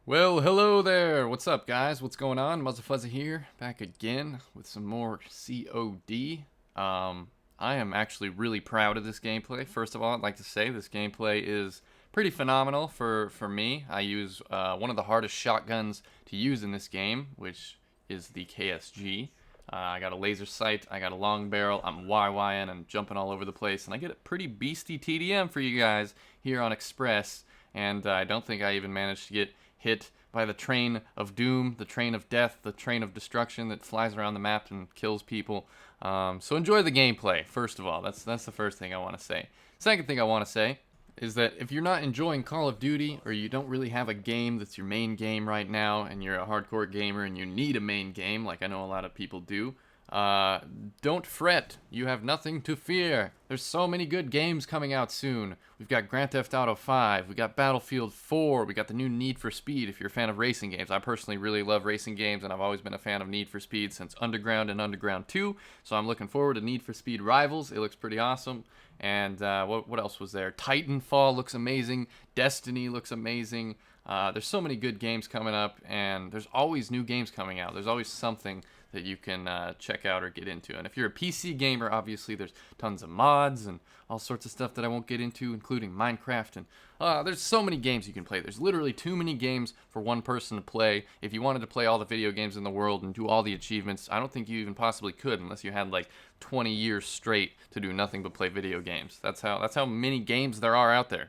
Well, hello there. What's up, guys? What's going on? Muzzafuzza here, back again with some more COD. I am actually really proud of this gameplay. First of all, I'd like to say this gameplay is pretty phenomenal for me. I use one of the hardest shotguns to use in this game, which is the KSG. I got a laser sight, I got a long barrel, I'm YYing and jumping all over the place, and I get a pretty beastie TDM for you guys here on Express, and I don't think I even managed to get hit by the train of doom, the train of death, the train of destruction that flies around the map and kills people. So enjoy the gameplay, first of all. That's the first thing I want to say. Second thing I want to say is that if you're not enjoying Call of Duty, or you don't really have a game that's your main game right now, and you're a hardcore gamer and you need a main game, like I know a lot of people do, don't fret. You have nothing to fear. There's so many good games coming out soon. We've got Grand Theft Auto 5, we got Battlefield 4, we got the new Need for Speed if you're a fan of racing games. I personally really love racing games, and I've always been a fan of Need for Speed since Underground and Underground 2, so I'm looking forward to Need for Speed Rivals. It looks pretty awesome. And what else was there? Titanfall looks amazing. Destiny looks amazing. There's so many good games coming up, and there's always new games coming out. There's always something that you can check out or get into. And if you're a PC gamer, obviously there's tons of mods and all sorts of stuff that I won't get into, including Minecraft. And there's so many games you can play. There's literally too many games for one person to play. If you wanted to play all the video games in the world and do all the achievements, I don't think you even possibly could unless you had like 20 years straight to do nothing but play video games. That's how many games there are out there.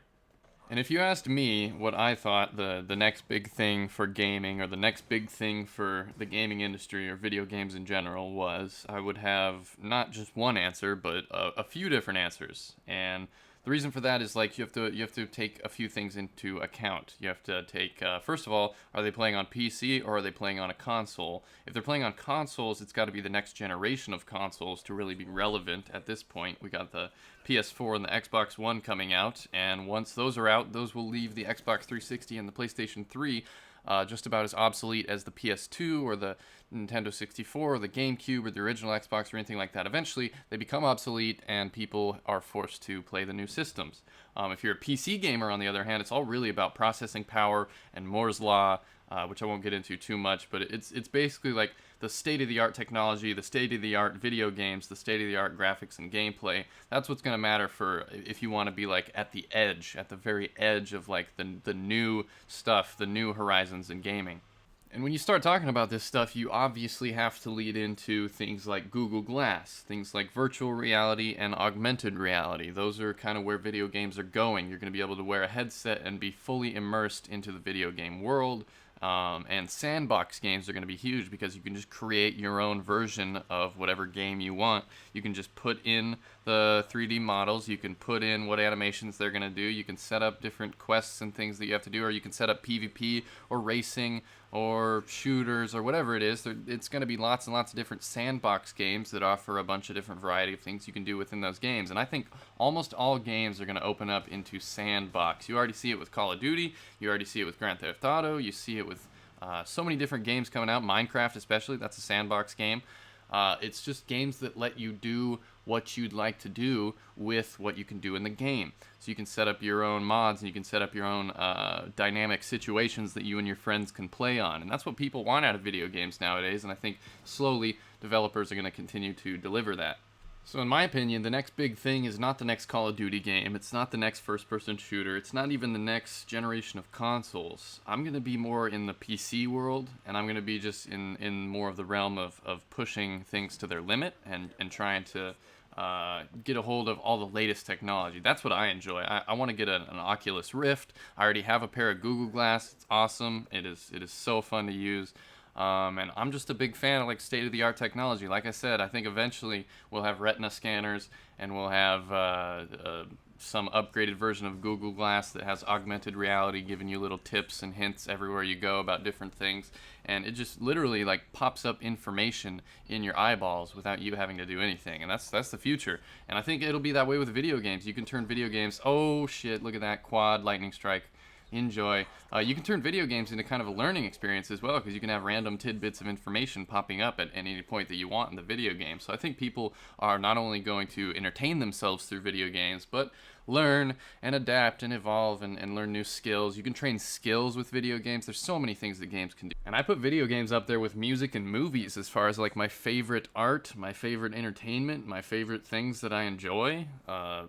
And if you asked me what I thought the next big thing for gaming, or the next big thing for the gaming industry or video games in general was, I would have not just one answer, but a few different answers. And the reason for that is, like, you have to take a few things into account. You have to take, first of all, are they playing on PC or are they playing on a console? If they're playing on consoles, it's got to be the next generation of consoles to really be relevant at this point. We got the PS4 and the Xbox One coming out, and once those are out, those will leave the Xbox 360 and the PlayStation 3 just about as obsolete as the PS2 or the Nintendo 64 or the GameCube or the original Xbox or anything like that. Eventually, they become obsolete and people are forced to play the new systems. If you're a PC gamer, on the other hand, it's all really about processing power and Moore's Law, which I won't get into too much, but it's basically like the state-of-the-art technology, the state-of-the-art video games, the state-of-the-art graphics and gameplay. That's what's going to matter for if you want to be like at the edge, at the very edge of like the new stuff, the new horizons in gaming. And when you start talking about this stuff, you obviously have to lead into things like Google Glass, things like virtual reality and augmented reality. Those are kind of where video games are going. You're going to be able to wear a headset and be fully immersed into the video game world. And sandbox games are going to be huge because you can just create your own version of whatever game you want. You can just put in the 3D models, you can put in what animations they're going to do, you can set up different quests and things that you have to do, or you can set up PvP or racing or shooters or whatever it is. It's going to be lots and lots of different sandbox games that offer a bunch of different variety of things you can do within those games. And I think almost all games are going to open up into sandbox. You already see it with Call of Duty, you already see it with Grand Theft Auto, you see it with so many different games coming out. Minecraft especially, that's a sandbox game. It's just games that let you do what you'd like to do with what you can do in the game. So you can set up your own mods and you can set up your own dynamic situations that you and your friends can play on. And that's what people want out of video games nowadays, and I think slowly developers are going to continue to deliver that. So in my opinion, the next big thing is not the next Call of Duty game, it's not the next first-person shooter, it's not even the next generation of consoles. I'm going to be more in the PC world, and I'm going to be just in more of the realm of pushing things to their limit and trying to get a hold of all the latest technology. That's what I enjoy. I want to get an Oculus Rift. I already have a pair of Google Glass. It's awesome. It is so fun to use. And I'm just a big fan of like state-of-the-art technology. Like I said, I think eventually we'll have retina scanners and we'll have some upgraded version of Google Glass that has augmented reality, giving you little tips and hints everywhere you go about different things. And it just literally like pops up information in your eyeballs without you having to do anything. And that's the future. And I think it'll be that way with video games. You can turn video games, oh shit, look at that quad lightning strike. Enjoy. You can turn video games into kind of a learning experience as well, because you can have random tidbits of information popping up at any point that you want in the video game. So I think people are not only going to entertain themselves through video games, but learn and adapt and evolve and learn new skills. You can train skills with video games. There's so many things that games can do. And I put video games up there with music and movies as far as like my favorite art, my favorite entertainment, my favorite things that I enjoy.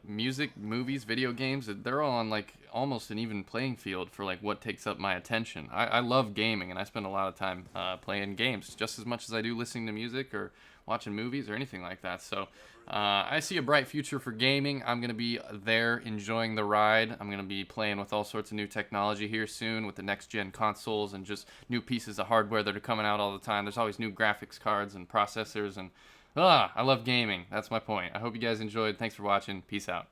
Music, movies, video games, they're all on like almost an even playing field for like what takes up my attention. I love gaming, and I spend a lot of time playing games just as much as I do listening to music or watching movies or anything like that. So I see a bright future for gaming. I'm going to be there enjoying the ride. I'm going to be playing with all sorts of new technology here soon with the next gen consoles and just new pieces of hardware that are coming out all the time. There's always new graphics cards and processors, and I love gaming. That's my point. I hope you guys enjoyed. Thanks for watching. Peace out.